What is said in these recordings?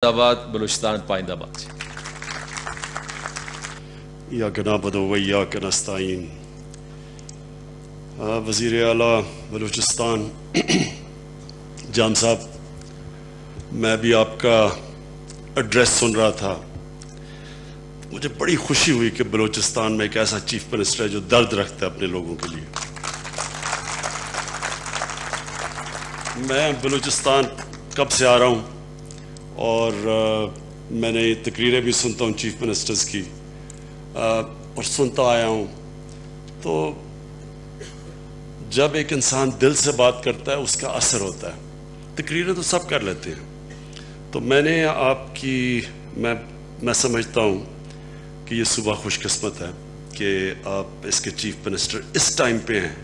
آباد بلوچستان پائندہ آباد ایاک نعبد و ایاک نستعین. وزیر اعلیٰ بلوچستان جام صاحب، میں بھی آپ کا ایڈریس سن رہا تھا. مجھے بڑی خوشی ہوئی کہ بلوچستان میں ایک ایسا چیف منسٹر ہے جو درد رکھتا ہے اپنے لوگوں کے لیے. میں بلوچستان کب سے آ رہا ہوں اور میں نے تقریریں بھی سنتا ہوں چیف منسٹرز کی اور سنتا آیا ہوں. تو جب ایک انسان دل سے بات کرتا ہے اس کا اثر ہوتا ہے. تقریریں تو سب کر لیتے ہیں. تو میں نے آپ کی میں سمجھتا ہوں کہ یہ صبح خوش قسمت ہے کہ آپ اس کے چیف منسٹر اس ٹائم پہ ہیں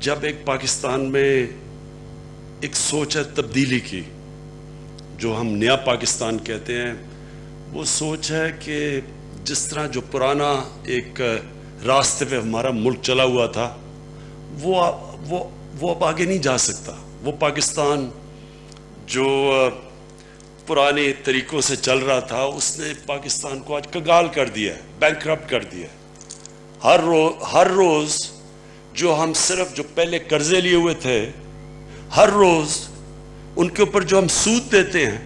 جب ایک پاکستان میں ایک سوچ ہے تبدیلی کی، جو ہم نیا پاکستان کہتے ہیں. وہ سوچ ہے کہ جس طرح جو پرانا ایک راستے پہ ہمارا ملک چلا ہوا تھا وہ اب آگے نہیں جا سکتا. وہ پاکستان جو پرانے طریقوں سے چل رہا تھا اس نے پاکستان کو آج کنگال کر دیا ہے، بینکرپٹ کر دیا ہے. ہر روز جو ہم صرف جو پہلے قرضے لیے ہوئے تھے، ہر روز ان کے اوپر جو ہم سود دیتے ہیں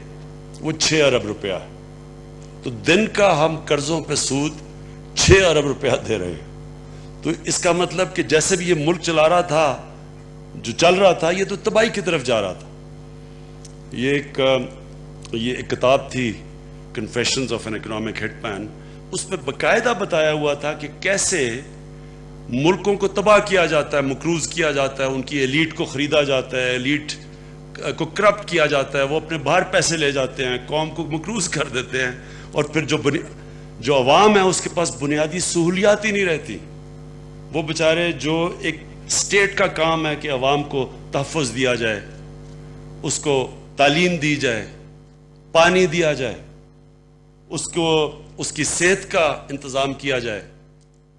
وہ 6 ارب روپیہ ہے. تو دن کا ہم قرضوں پہ سود 6 ارب روپیہ دے رہے ہیں. تو اس کا مطلب کہ جیسے بھی یہ ملک چلا رہا تھا، جو چل رہا تھا، یہ تو تباہی کی طرف جا رہا تھا. یہ ایک کتاب تھی کنفیشنز آف این اکنامک ہٹ مین. اس میں باقاعدہ بتایا ہوا تھا کہ کیسے ملکوں کو تباہ کیا جاتا ہے، مقروض کیا جاتا ہے، ان کی ایلیٹ کو خریدا جاتا ہے، ایلیٹ کو کرپٹ کیا جاتا ہے، وہ اپنے باہر پیسے لے جاتے ہیں، قوم کو مقروض کر دیتے ہیں، اور پھر جو عوام ہے اس کے پاس بنیادی سہولیات ہی نہیں رہتی. وہ بیچارے جو ایک اسٹیٹ کا کام ہے کہ عوام کو تحفظ دیا جائے، اس کو تعلیم دی جائے، پانی دیا جائے، اس کی صحت کا انتظام کیا جائے،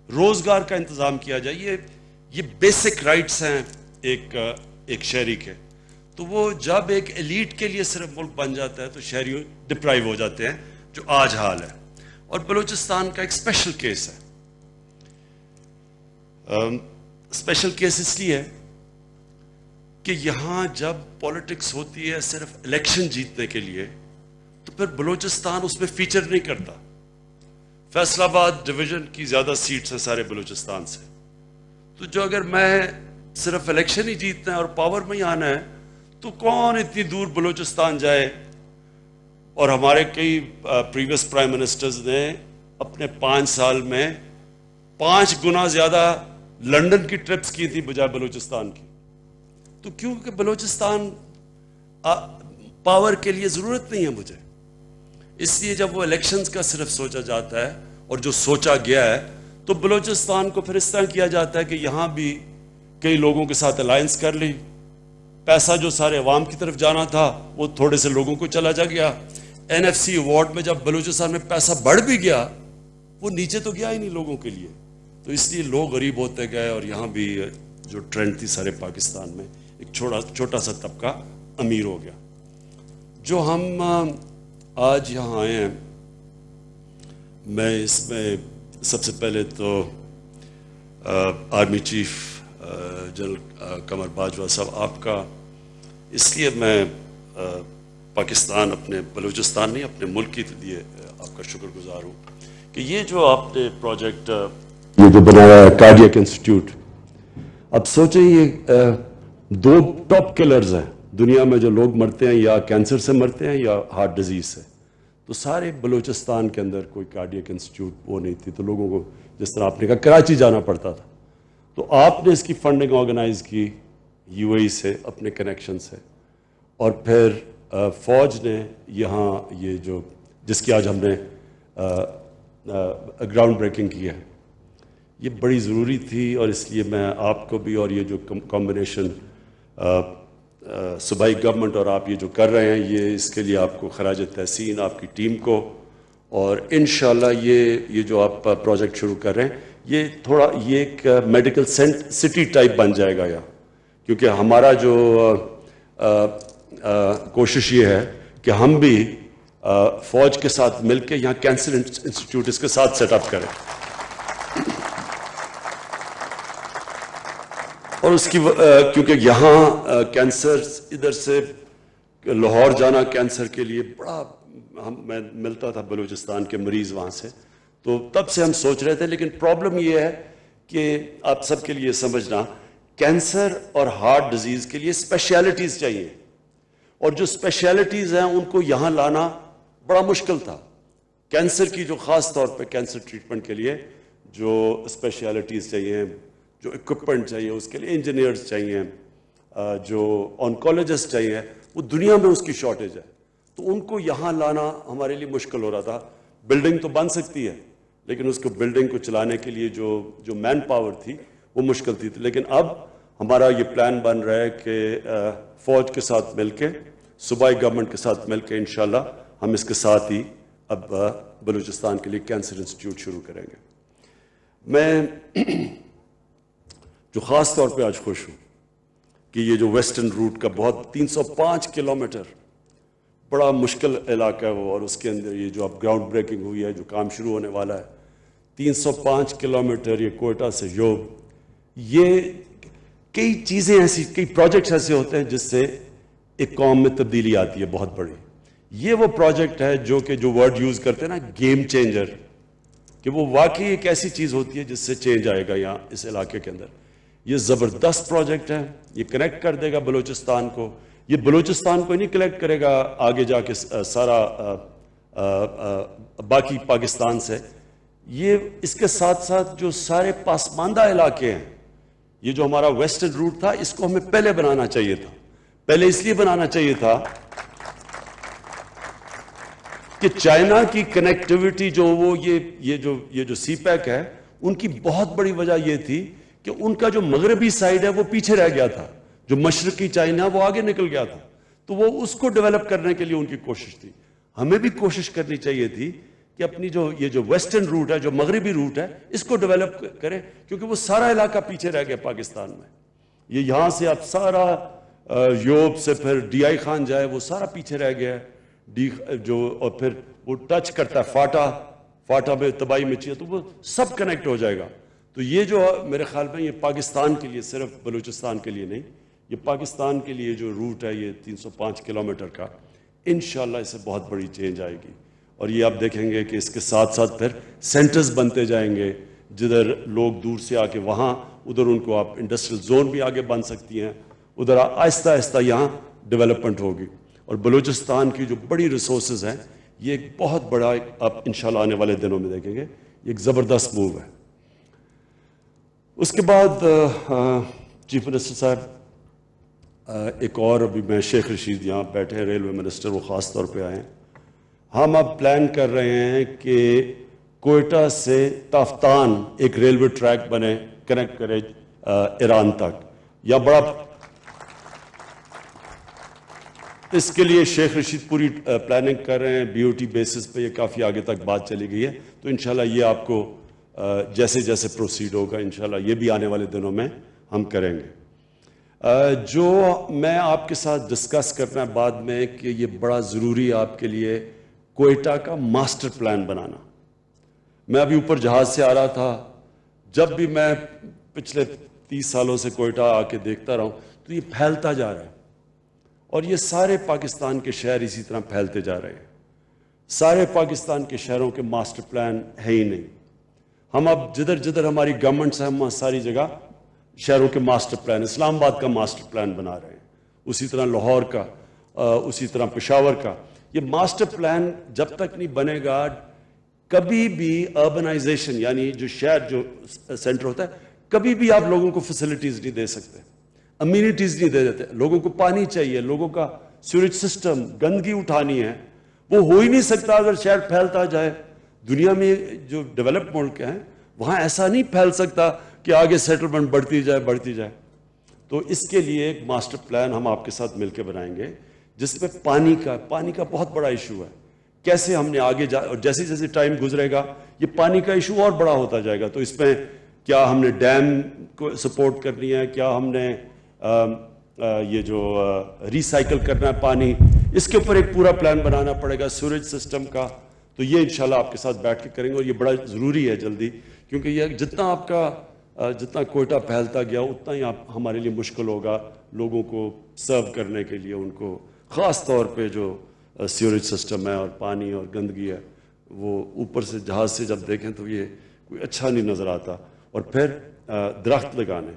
روزگار کا انتظام کیا جائے. یہ بیسک رائٹس ہیں ایک شہری کے. تو وہ جب ایک ایلیٹ کے لیے صرف ملک بن جاتا ہے تو شہری ڈپرائیو ہو جاتے ہیں، جو آج حال ہے. اور بلوچستان کا ایک اسپیشل کیس ہے. اسپیشل کیس اس لیے کہ یہاں جب پولیٹکس ہوتی ہے صرف الیکشن جیتنے کے لیے، تو پھر بلوچستان اس میں فیچر نہیں کرتا. فیصل آباد ڈویژن کی زیادہ سیٹس ہیں سارے بلوچستان سے. تو جو اگر میں صرف الیکشن ہی جیتنا ہے اور پاور میں ہی آنا ہے تو کون اتنی دور بلوچستان جائے. اور ہمارے کئی پریویس پرائم منسٹرز نے اپنے 5 سال میں 5 گنا زیادہ لنڈن کی ٹرپس کی تھی بجائے بلوچستان کی. تو کیونکہ بلوچستان پاور کے لیے ضرورت نہیں ہے مجھے. اس لیے جب وہ الیکشنز کا صرف سوچا جاتا ہے اور جو سوچا گیا ہے، تو بلوچستان کو پھر اس طرح کیا جاتا ہے کہ یہاں بھی کئی لوگوں کے ساتھ الائنس کر لی. پیسہ جو سارے عوام کی طرف جانا تھا وہ تھوڑے سے لوگوں کو چلا جا گیا. NFC ایوارڈ میں جب بلوچستان میں پیسہ بڑھ بھی گیا، وہ نیچے تو گیا ہی نہیں لوگوں کے لیے. تو اس لیے لوگ غریب ہوتے گئے اور یہاں بھی جو ٹرینڈ تھی سارے پاکستان میں، ایک چھوٹا سا طبقہ امیر ہو گیا. جو ہم آج یہاں آئے ہیں، میں اس میں سب سے پہلے تو army chief general Qamar Bajwa صاحب، آپ کا اس لیے میں پاکستان، اپنے بلوچستان نہیں اپنے ملک کے لیے آپ کا شکر گزار ہوں کہ یہ جو آپ نے پروجیکٹ یہ جو بنایا ہے کارڈیاک انسٹیٹیوٹ. اب سوچیں یہ 2 ٹاپ کلرز ہیں دنیا میں، جو لوگ مرتے ہیں یا کینسر سے مرتے ہیں یا ہارٹ ڈیزیز سے. تو سارے بلوچستان کے اندر کوئی کارڈیاک انسٹیٹیوٹ وہ نہیں تھی. تو لوگوں کو جس طرح آپ نے کہا کراچی جانا پڑتا تھا، تو آپ نے اس کی فنڈنگ آرگنائز کی UAE سے اپنے کنیکشن سے. اور پھر فوج نے یہاں یہ جو جس کی آج ہم نے گراؤنڈ بریکنگ کی ہے، یہ بڑی ضروری تھی. اور اس لیے میں آپ کو بھی، اور یہ جو کمبینیشن صوبائی گورنمنٹ اور آپ یہ جو کر رہے ہیں، یہ اس کے لیے آپ کو خراج تحسین، آپ کی ٹیم کو. اور انشاءاللہ یہ جو آپ پروجیکٹ شروع کر رہے ہیں، یہ ایک میڈیکل سٹی ٹائپ بن جائے گا یہاں. کیونکہ ہمارا جو کوشش یہ ہے کہ ہم بھی فوج کے ساتھ مل کے یہاں کینسر انسٹیٹیوٹ اس کے ساتھ سیٹ اپ کریں. اور اس کی کیونکہ یہاں کینسر ادھر سے لاہور جانا کینسر کے لیے بڑا میں ملتا تھا بلوچستان کے مریض وہاں سے, تو تب سے ہم سوچ رہے تھے. لیکن پرابلم یہ ہے کہ آپ سب کے لیے سمجھنا, کینسر اور ہارٹ ڈیزیز کے لیے اسپیشلٹیز چاہیے, اور جو اسپیشلٹیز ہیں ان کو یہاں لانا بڑا مشکل تھا. کینسر کی جو خاص طور پہ کینسر ٹریٹمنٹ کے لیے جو اسپیشلٹیز چاہیے, جو اکوپمنٹ چاہیے, اس کے لیے انجینئرز چاہیے, جو آنکولوجسٹ چاہیے, وہ دنیا میں اس کی شارٹیج ہے. تو ان کو یہاں لانا ہمارے لیے مشکل ہو رہا تھا. بلڈنگ تو بن سکتی ہے لیکن اس کو بلڈنگ کو چلانے کے لیے جو مین پاور تھی وہ مشکل تھی. لیکن اب ہمارا یہ پلان بن رہا ہے کہ فوج کے ساتھ مل کے, صوبائی گورنمنٹ کے ساتھ مل کے انشاءاللہ ہم اس کے ساتھ ہی اب بلوچستان کے لیے کینسر انسٹیٹیوٹ شروع کریں گے. میں جو خاص طور پہ آج خوش ہوں کہ یہ جو ویسٹرن روٹ کا بہت 305 کلومیٹر بڑا مشکل علاقہ ہے وہ, اور اس کے اندر یہ جو اب گراؤنڈ بریکنگ ہوئی ہے, جو کام شروع ہونے والا ہے 305 کلومیٹر یہ کوئٹہ سے یوب, یہ کئی چیزیں ایسی, کئی پروجیکٹس ایسے ہوتے ہیں جس سے ایک قوم میں تبدیلی آتی ہے بہت بڑی. یہ وہ پروجیکٹ ہے جو ورڈ یوز کرتے ہیں نا, گیم چینجر, کہ وہ واقعی ایک ایسی چیز ہوتی ہے جس سے چینج آئے گا یہاں اس علاقے کے اندر. یہ زبردست پروجیکٹ ہے, یہ کنیکٹ کر دے گا بلوچستان کو. یہ بلوچستان کو نہیں کنیکٹ کرے گا آگے جا کے سارا باقی پاکستان سے, یہ اس کے ساتھ ساتھ جو سارے پسماندہ علاقے ہیں, یہ جو ہمارا ویسٹرن روٹ تھا اس کو ہمیں پہلے بنانا چاہیے تھا. پہلے اس لیے بنانا چاہیے تھا کہ چائنا کی کنیکٹیوٹی جو وہ یہ جو سی پیک ہے, ان کی بہت بڑی وجہ یہ تھی کہ ان کا جو مغربی سائیڈ ہے وہ پیچھے رہ گیا تھا, جو مشرقی چائنا وہ آگے نکل گیا تھا. تو وہ اس کو ڈیولپ کرنے کے لیے ان کی کوشش تھی. ہمیں بھی کوشش کرنی چاہیے تھی کہ اپنی یہ جو ویسٹرن روٹ ہے, جو مغربی روٹ ہے, اس کو ڈیولپ کریں, کیونکہ وہ سارا علاقہ پیچھے رہ گیا پاکستان میں. یہ یہاں سے اب سارا یوب سے پھر ڈی آئی خان جائے وہ سارا پیچھے رہ گیا ہے, اور پھر وہ ٹچ کرتا ہے فاٹا میں تباہی مچی ہے, تو وہ سب کنیکٹ ہو جائے گا. تو یہ جو میرے خیال میں یہ پاکستان کے لیے, صرف بلوچستان کے لیے نہیں, یہ پاکستان کے لیے جو روٹ ہے یہ 305 کلومیٹر کا, انشاءاللہ اس سے بہت بڑی چینج آئے گی. اور یہ آپ دیکھیں گے کہ اس کے ساتھ ساتھ پھر سینٹرز بنتے جائیں گے, جدھر لوگ دور سے آ کے وہاں ادھر ان کو آپ انڈسٹریل زون بھی آگے بن سکتی ہیں, ادھر آہستہ آہستہ یہاں ڈیولپمنٹ ہوگی. اور بلوچستان کی جو بڑی ریسورسز ہیں, یہ ایک بہت بڑا, آپ انشاءاللہ آنے والے دنوں میں دیکھیں گے, یہ ایک زبردست موو ہے. اس کے بعد چیف منسٹر صاحب ایک اور, ابھی میں شیخ رشید یہاں بیٹھے ہیں ریلوے منسٹر, وہ خاص طور پہ آئے ہیں. ہم اب پلان کر رہے ہیں کہ کوئٹہ سے تافتان ایک ریلوے ٹریک بنے, کنیکٹ کرے ایران تک. یا بڑا اس کے لیے شیخ رشید پوری پلاننگ کر رہے ہیں, بی او ٹی بیسس پہ یہ کافی آگے تک بات چلی گئی ہے. تو انشاءاللہ یہ آپ کو جیسے جیسے پروسیڈ ہوگا انشاءاللہ یہ بھی آنے والے دنوں میں ہم کریں گے. جو میں آپ کے ساتھ ڈسکس کرنا ہے بعد میں کہ یہ بڑا ضروری ہے آپ کے لیے کوئٹہ کا ماسٹر پلان بنانا. میں ابھی اوپر جہاز سے آ رہا تھا, جب بھی میں پچھلے 30 سالوں سے کوئٹہ آ کے دیکھتا رہا ہوں تو یہ پھیلتا جا رہا ہے, اور یہ سارے پاکستان کے شہر اسی طرح پھیلتے جا رہے ہیں. سارے پاکستان کے شہروں کے ماسٹر پلان ہے ہی نہیں. ہم اب جدھر جدھر ہماری گورنمنٹس ہیں ہم ساری جگہ شہروں کے ماسٹر پلان, اسلام آباد کا ماسٹر پلان بنا رہے ہیں, اسی طرح لاہور کا, اسی طرح پشاور کا. یہ ماسٹر پلان جب تک نہیں بنے گا کبھی بھی اربنائزیشن, یعنی جو شہر جو سینٹر ہوتا ہے, کبھی بھی آپ لوگوں کو فیسلٹیز نہیں دے سکتے, امینٹیز نہیں دے دیتے. لوگوں کو پانی چاہیے, لوگوں کا سیوریج سسٹم, گندگی اٹھانی ہے, وہ ہو ہی نہیں سکتا اگر شہر پھیلتا جائے. دنیا میں جو ڈیولپ ملک ہیں وہاں ایسا نہیں پھیل سکتا کہ آگے سیٹلمنٹ بڑھتی جائے. تو اس کے لیے ایک ماسٹر پلان ہم آپ کے ساتھ مل کے بنائیں گے, جس میں پانی کا بہت بڑا ایشو ہے. کیسے ہم نے آگے اور جیسے جیسے ٹائم گزرے گا یہ پانی کا ایشو اور بڑا ہوتا جائے گا. تو اس میں کیا ہم نے ڈیم کو سپورٹ کرنی ہے, کیا ہم نے یہ جو ریسائیکل کرنا ہے پانی, اس کے اوپر ایک پورا پلان بنانا پڑے گا سیوریج سسٹم کا. تو یہ انشاءاللہ آپ کے ساتھ بیٹھ کے کریں گے, اور یہ بڑا ضروری ہے جلدی, کیونکہ یہ جتنا کوئٹہ پھیلتا گیا اتنا ہی ہمارے لیے مشکل ہوگا لوگوں کو سرو کرنے کے لیے, ان کو خاص طور پہ جو سیوریج سسٹم ہے اور پانی اور گندگی ہے وہ اوپر سے جہاز سے جب دیکھیں تو یہ کوئی اچھا نہیں نظر آتا. اور پھر درخت لگانے,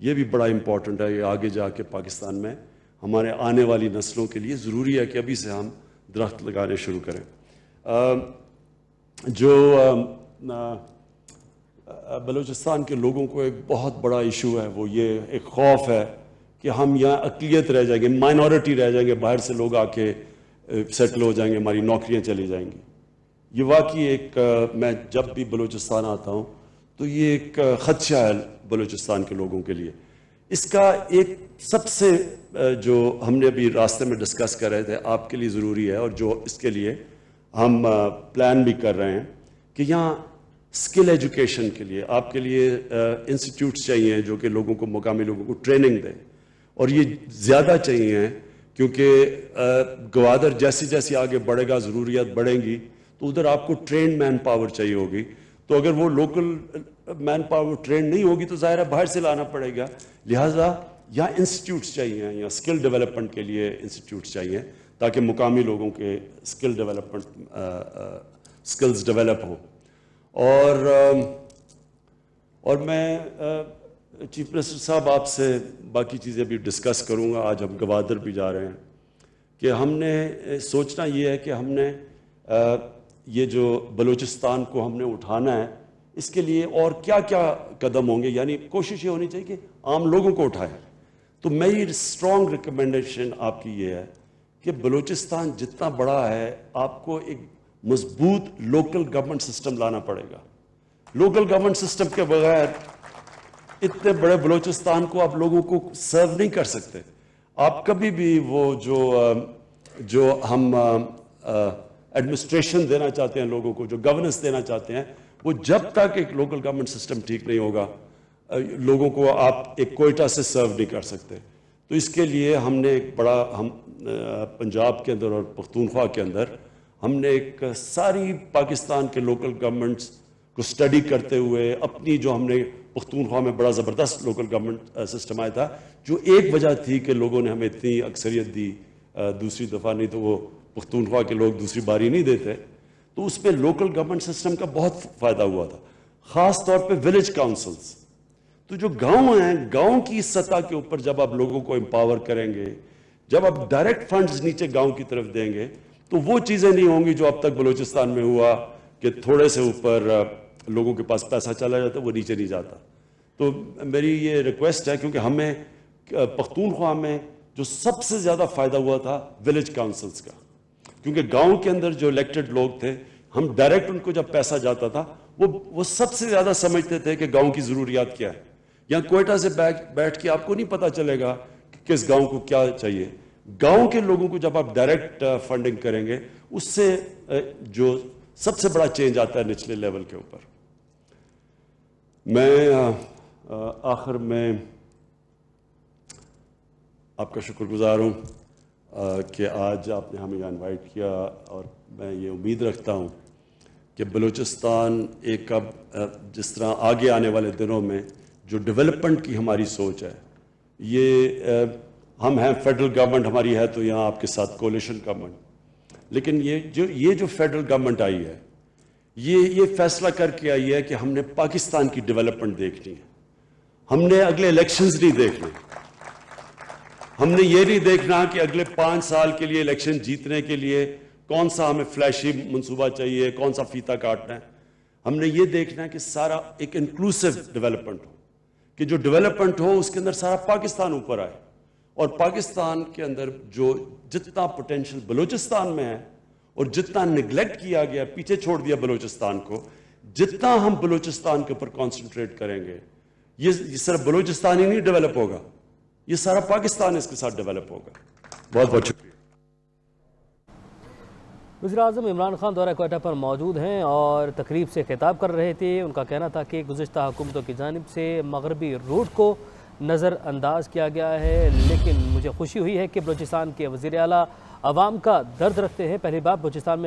یہ بھی بڑا امپورٹنٹ ہے. یہ آگے جا کے پاکستان میں ہمارے آنے والی نسلوں کے لیے ضروری ہے کہ ابھی سے ہم درخت لگانے شروع کریں. جو بلوچستان کے لوگوں کو ایک بہت بڑا ایشو ہے وہ یہ ایک خوف ہے کہ ہم یہاں اقلیت رہ جائیں گے, مائنورٹی رہ جائیں گے, باہر سے لوگ آ کے سیٹل ہو جائیں گے, ہماری نوکریاں چلی جائیں گی. یہ واقعی ایک میں جب بھی بلوچستان آتا ہوں تو یہ ایک خدشہ ہے بلوچستان کے لوگوں کے لیے. اس کا ایک سب سے جو ہم نے ابھی راستے میں ڈسکس کر رہے تھے آپ کے لیے ضروری ہے, اور جو اس کے لیے ہم پلان بھی کر رہے ہیں کہ یہاں اسکل ایجوکیشن کے لیے آپ کے لیے انسٹیٹیوٹس چاہیے جو کہ لوگوں کو, مقامی لوگوں کو ٹریننگ دیں, اور یہ زیادہ چاہیے کیونکہ گوادر جیسی جیسی آگے بڑھے گا, ضروریات بڑھیں گی, تو ادھر آپ کو ٹرینڈ مین پاور چاہیے ہوگی. تو اگر وہ لوکل مین پاور ٹرینڈ نہیں ہوگی تو ظاہر ہے باہر سے لانا پڑے گا. لہٰذا یہاں انسٹیٹیوٹس چاہیے, یا اسکل ڈیولپمنٹ کے لیے انسٹیٹیوٹس چاہیے تاکہ مقامی لوگوں کے اسکل ڈیولپمنٹ اسکلز ڈیولپ ہوں. اور میں چیف منسٹر صاحب آپ سے باقی چیزیں بھی ڈسکس کروں گا. آج ہم گوادر بھی جا رہے ہیں کہ ہم نے سوچنا یہ ہے کہ ہم نے یہ جو بلوچستان کو ہم نے اٹھانا ہے اس کے لیے اور کیا کیا قدم ہوں گے, یعنی کوشش یہ ہونی چاہیے کہ عام لوگوں کو اٹھائیں. تو میری اسٹرانگ ریکمنڈیشن آپ کی یہ ہے کہ بلوچستان جتنا بڑا ہے آپ کو ایک مضبوط لوکل گورنمنٹ سسٹم لانا پڑے گا. لوکل گورنمنٹ سسٹم کے بغیر اتنے بڑے بلوچستان کو آپ لوگوں کو سرو نہیں کر سکتے. آپ کبھی بھی وہ جو ہم ایڈمنسٹریشن دینا چاہتے ہیں لوگوں کو, جو گورننس دینا چاہتے ہیں, وہ جب تک ایک لوکل گورنمنٹ سسٹم ٹھیک نہیں ہوگا لوگوں کو آپ ایک کوئٹہ سے سرو نہیں کر سکتے. تو اس کے لیے ہم نے ایک بڑا پنجاب کے اندر اور پختونخوا کے اندر ہم نے ایک ساری پاکستان کے لوکل گورنمنٹس کو اسٹڈی کرتے ہوئے اپنی جو ہم نے پختونخوا میں بڑا زبردست لوکل گورنمنٹ سسٹم آیا تھا, جو ایک وجہ تھی کہ لوگوں نے ہمیں اتنی اکثریت دی, دوسری دفعہ نہیں تو وہ پختونخوا کے لوگ دوسری باری نہیں دیتے. تو اس میں لوکل گورنمنٹ سسٹم کا بہت فائدہ ہوا تھا, خاص طور پہ ولیج کاؤنسلز. تو جو گاؤں ہیں, گاؤں کی سطح کے اوپر جب آپ لوگوں کو امپاور کریں گے, جب آپ ڈائریکٹ فنڈز نیچے گاؤں کی طرف دیں گے, تو وہ چیزیں نہیں ہوں گی جو اب تک بلوچستان میں ہوا کہ تھوڑے سے اوپر لوگوں کے پاس پیسہ چلا جاتا وہ نیچے نہیں جاتا. تو میری یہ ریکویسٹ ہے, کیونکہ ہمیں پختونخوا میں جو سب سے زیادہ فائدہ ہوا تھا ولیج کاؤنسلز کا, کیونکہ گاؤں کے اندر جو الیکٹڈ لوگ تھے ہم ڈائریکٹ ان کو جب پیسہ جاتا تھا وہ سب سے زیادہ سمجھتے تھے کہ گاؤں کی ضروریات کیا ہے. یہاں کوئٹہ سے بیٹھ کے آپ کو نہیں پتا چلے گا کہ کس گاؤں کو کیا چاہیے. گاؤں کے لوگوں کو جب آپ ڈائریکٹ فنڈنگ کریں گے اس سے جو سب سے بڑا چینج آتا ہے نچلے لیول کے اوپر. میں آخر میں آپ کا شکر گزار ہوں کہ آج آپ نے ہمیں یہاں انوائٹ کیا, اور میں یہ امید رکھتا ہوں کہ بلوچستان ایک اب جس طرح آگے آنے والے دنوں میں جو ڈیولپمنٹ کی ہماری سوچ ہے, یہ ہم ہیں فیڈرل گورنمنٹ ہماری ہے تو یہاں آپ کے ساتھ کولیشن گورنمنٹ, لیکن یہ جو فیڈرل گورنمنٹ آئی ہے یہ فیصلہ کر کے آئی ہے کہ ہم نے پاکستان کی ڈیولپمنٹ دیکھنی ہے. ہم نے اگلے الیکشنز نہیں دیکھنے, ہم نے یہ نہیں دیکھنا کہ اگلے 5 سال کے لیے الیکشن جیتنے کے لیے کون سا ہمیں فلیشی منصوبہ چاہیے, کون سا فیتا کاٹنا ہے. ہم نے یہ دیکھنا ہے کہ سارا ایک انکلوسیو ڈیولپمنٹ ہو, کہ جو ڈیولپمنٹ ہو اس کے اندر سارا پاکستان اوپر آئے, اور پاکستان کے اندر جو جتنا پوٹینشیل بلوچستان میں ہے اور جتنا نگلیکٹ کیا گیا, پیچھے چھوڑ دیا بلوچستان کو, جتنا ہم بلوچستان کے اوپر کانسنٹریٹ کریں گے, یہ صرف بلوچستان ہی نہیں ڈیولپ ہوگا, یہ سارا پاکستان اس کے ساتھ ڈیولپ ہوگا. بہت بہت شکریہ. وزیراعظم عمران خان دورہ کوئٹہ پر موجود ہیں اور تقریب سے خطاب کر رہے تھے. ان کا کہنا تھا کہ گزشتہ حکومتوں کی جانب سے مغربی روٹ کو نظر انداز کیا گیا ہے, لیکن مجھے خوشی ہوئی ہے کہ بلوچستان کے وزیر اعلیٰ عوام کا درد رکھتے ہیں۔ پہلی بار بلوچستان میں